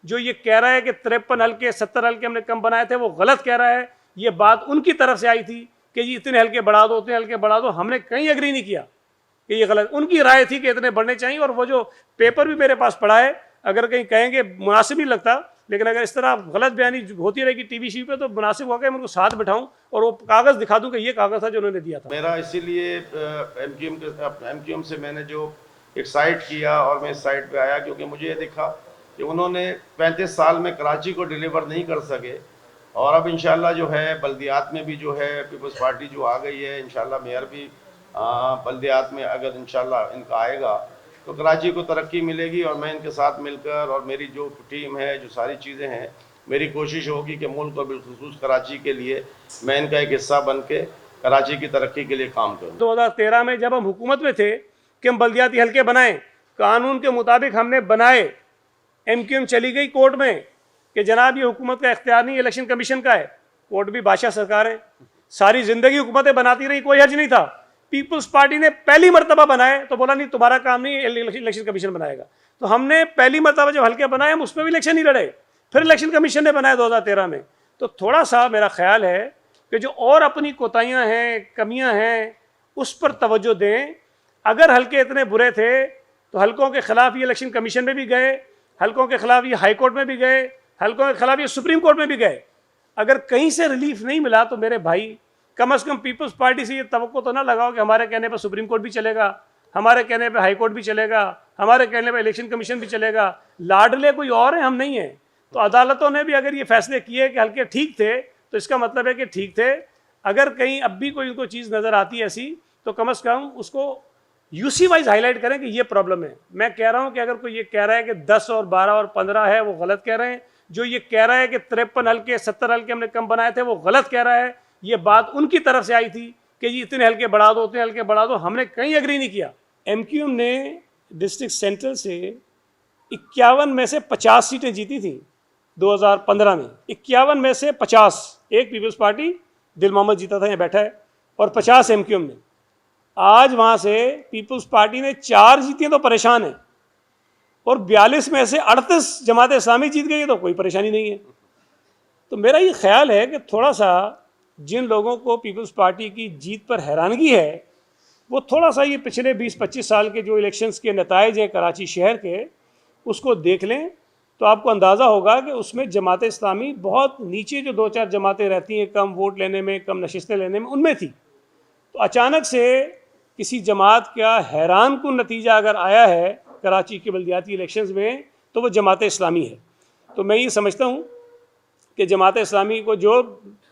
जो ये कह रहा है कि 53 हल्के 70 हल्के हमने कम बनाए थे वो गलत कह रहा है। ये बात उनकी तरफ से आई थी कि ये इतने हल्के बढ़ा दो, उतने हल्के बढ़ा दो। हमने कहीं एग्री नहीं किया कि ये गलत, उनकी राय थी कि इतने बढ़ने चाहिए। और वो जो पेपर भी मेरे पास पड़ा है, अगर कहीं कहेंगे मुनासिब नहीं लगता, लेकिन अगर इस तरह गलत बयानी होती रहेगी टीवी शी पे तो मुनासिब होगा मैं उनको साथ बैठाऊं और वो कागज़ दिखा दूं कि ये कागज़ था जो उन्होंने दिया था। मेरा इसीलिए एमक्यूएम से मैंने जो एक साइट किया और मैं इस साइट पे आया क्योंकि मुझे ये दिखा कि उन्होंने 35 साल में कराची को डिलीवर नहीं कर सके। और अब इंशाल्लाह जो है बल्दियात में भी जो है पीपल्स पार्टी जो आ गई है, इंशाल्लाह मेयर भी बल्दियात में अगर इंशाल्लाह इनका आएगा तो कराची को तरक्की मिलेगी। और मैं इनके साथ मिलकर और मेरी जो टीम है, जो सारी चीज़ें हैं, मेरी कोशिश होगी कि मुल्क और बिलखुसूस कराची के लिए मैं इनका एक हिस्सा बन के कराची की तरक्की के लिए काम करूँ। 2013 में जब हम हुकूमत में थे कि हम बल्दियाती हल्के बनाएं, कानून के मुताबिक हमने बनाए। एमक्यूएम चली गई कोर्ट में कि जनाब ये हुकूमत का इख्तियार नहीं, इलेक्शन कमीशन का है। कोर्ट भी बादशाह सरकार है, सारी ज़िंदगी हुकूमतें बनाती रही, कोई हर्ज नहीं था। पीपल्स पार्टी ने पहली मरतबा बनाए तो बोला नहीं तुम्हारा काम नहीं, इलेक्शन कमीशन बनाएगा। तो हमने पहली मरतबा जब हल्के बनाए हम उस पर भी इलेक्शन नहीं लड़े, फिर इलेक्शन कमीशन ने बनाया 2013 में। तो थोड़ा सा मेरा ख्याल है कि जो और अपनी कोताहियाँ हैं, कमियाँ हैं, उस पर तवज्जो दें। अगर हल्के इतने बुरे थे तो हल्कों के खिलाफ ये इलेक्शन कमीशन में भी गए, हल्कों के खिलाफ ये हाई कोर्ट में भी गए, हल्कों के खिलाफ ये सुप्रीम कोर्ट में भी गए। अगर कहीं से रिलीफ नहीं मिला तो मेरे भाई कम से कम पीपल्स पार्टी से ये तवक्को तो ना लगाओ कि हमारे कहने पर सुप्रीम कोर्ट भी चलेगा, हमारे कहने पर हाई कोर्ट भी चलेगा, हमारे कहने पर इलेक्शन कमीशन भी चलेगा। लाडले कोई और है, हम नहीं हैं। तो अदालतों ने भी अगर ये फैसले किए कि हल्के ठीक थे तो इसका मतलब है कि ठीक थे। अगर कहीं अब भी कोई उनको चीज़ नज़र आती है ऐसी तो कम से कम उसको यूसी वाइज हाईलाइट करें कि ये प्रॉब्लम है। मैं कह रहा हूँ कि अगर कोई ये कह रहा है कि 10 और 12 और 15 है वो गलत कह रहे हैं। जो ये कह रहा है कि 53 हल्के 70 हल्के हमने कम बनाए थे वो गलत कह रहा है। ये बात उनकी तरफ से आई थी कि ये इतने हल्के बढ़ा दो, उतने हल्के बढ़ा दो। हमने कहीं एग्री नहीं किया। एमक्यूएम ने डिस्ट्रिक्ट सेंट्रल से 51 में से 50 सीटें जीती थी 2015 में। 51 में से 50 एक पीपल्स पार्टी दिल मोहम्मद जीता था, यहाँ बैठा है, और 50 एमक्यूएम ने। आज वहाँ से पीपल्स पार्टी ने 4 जीती तो परेशान है, और 42 में से 38 जमात इस्लामी जीत गई तो कोई परेशानी नहीं है। तो मेरा ये ख्याल है कि थोड़ा सा जिन लोगों को पीपल्स पार्टी की जीत पर हैरानगी है वो थोड़ा सा ये पिछले 20-25 साल के जो इलेक्शंस के नताइज हैं कराची शहर के, उसको देख लें तो आपको अंदाज़ा होगा कि उसमें जमात इस्लामी बहुत नीचे, जो 2-4 जमातें रहती हैं कम वोट लेने में, कम नशिस्तें लेने में, उनमें थी। तो अचानक से किसी जमात का हैरान कुन नतीजा अगर आया है कराची के बल्दियाती इलेक्शंस में तो वो जमात इस्लामी है। तो मैं ये समझता हूँ कि जमात इस्लामी को जो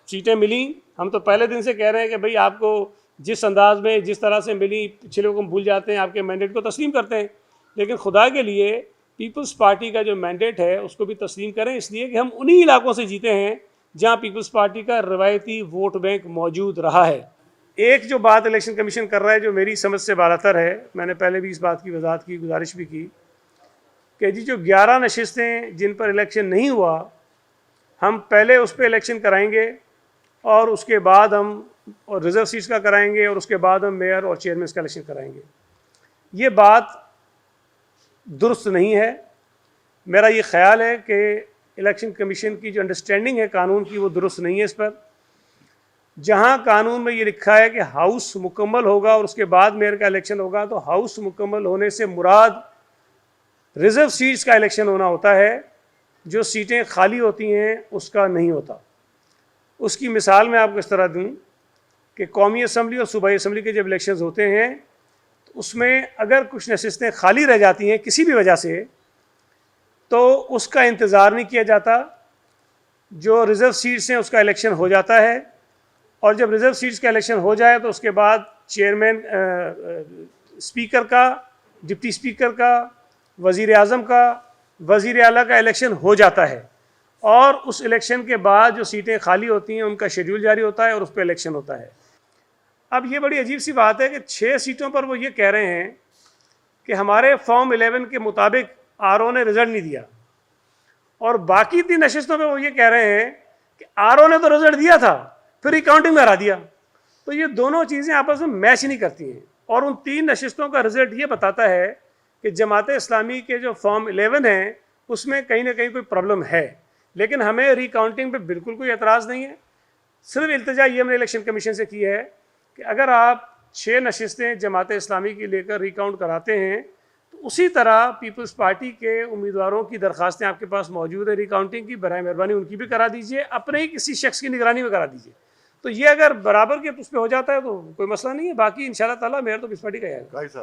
सीटें मिली, हम तो पहले दिन से कह रहे हैं कि भाई आपको जिस अंदाज में जिस तरह से मिली, पिछले को हम भूल जाते हैं, आपके मैंडेट को तस्लीम करते हैं, लेकिन खुदा के लिए पीपल्स पार्टी का जो मैंडेट है उसको भी तस्लीम करें, इसलिए कि हम उन्हीं इलाकों से जीते हैं जहाँ पीपल्स पार्टी का रवायती वोट बैंक मौजूद रहा है। एक जो बात इलेक्शन कमीशन कर रहा है जो मेरी समझ से बालातर है, मैंने पहले भी इस बात की वजाहत की, गुजारिश भी की कि जी जो 11 नशिस्तें जिन पर इलेक्शन नहीं हुआ, हम पहले उस पर इलेक्शन कराएंगे और उसके बाद हम और रिज़र्व सीट्स का कराएंगे और उसके बाद हम मेयर और चेयरमैन का इलेक्शन कराएंगे। ये बात दुरुस्त नहीं है। मेरा ये ख्याल है कि इलेक्शन कमीशन की जो अंडरस्टैंडिंग है कानून की वो दुरुस्त नहीं है। इस पर जहाँ कानून में ये लिखा है कि हाउस मुकम्मल होगा और उसके बाद मेयर का इलेक्शन होगा, तो हाउस मुकम्मल होने से मुराद रिज़र्व सीट्स का इलेक्शन होना होता है, जो सीटें खाली होती हैं उसका नहीं होता। उसकी मिसाल मैं आपको इस तरह दूँ कि कौमी असम्बली और सूबाई असम्बली के जब इलेक्शंस होते हैं तो उसमें अगर कुछ नशिस्तें खाली रह जाती हैं किसी भी वजह से, तो उसका इंतज़ार नहीं किया जाता, जो रिज़र्व सीट्स हैं उसका इलेक्शन हो जाता है। और जब रिज़र्व सीट्स का इलेक्शन हो जाए तो उसके बाद चेयरमैन, स्पीकर का, डिप्टी स्पीकर का, वज़ीर आज़म का, वज़ीर आला का इलेक्शन हो जाता है। और उस इलेक्शन के बाद जो सीटें खाली होती हैं उनका शेड्यूल जारी होता है और उस पर इलेक्शन होता है। अब ये बड़ी अजीब सी बात है कि 6 सीटों पर वो ये कह रहे हैं कि हमारे फॉर्म 11 के मुताबिक आरओ ने रिज़ल्ट नहीं दिया, और बाकी 3 नशिस्तों पर वो ये कह रहे हैं कि आरओ ने तो रिज़ल्ट दिया था फिर रिकाउंटिंग में हरा दिया। तो ये दोनों चीज़ें आपस में मैच नहीं करती हैं। और उन 3 नशिस्तों का रिज़ल्ट ये बताता है कि जमात इस्लामी के जो फॉर्म 11 हैं उसमें कहीं ना कहीं कोई प्रॉब्लम है। लेकिन हमें रिकाउंटिंग पे बिल्कुल कोई एतराज़ नहीं है। सिर्फ इल्तिजा ये हमने इलेक्शन कमीशन से की है कि अगर आप 6 नशिस्तें जमात इस्लामी की लेकर रिकाउंट कराते हैं तो उसी तरह पीपल्स पार्टी के उम्मीदवारों की दरखास्तें आपके पास मौजूद है रिकाउंटिंग की, बराए मेहरबानी उनकी भी करा दीजिए, अपने ही किसी शख्स की निगरानी में करा दीजिए। तो ये अगर बराबर के उस पर हो जाता है तो कोई मसला नहीं है। बाकी इंशाल्लाह ताला मेयर तो पीपल्स पार्टी का आएगा।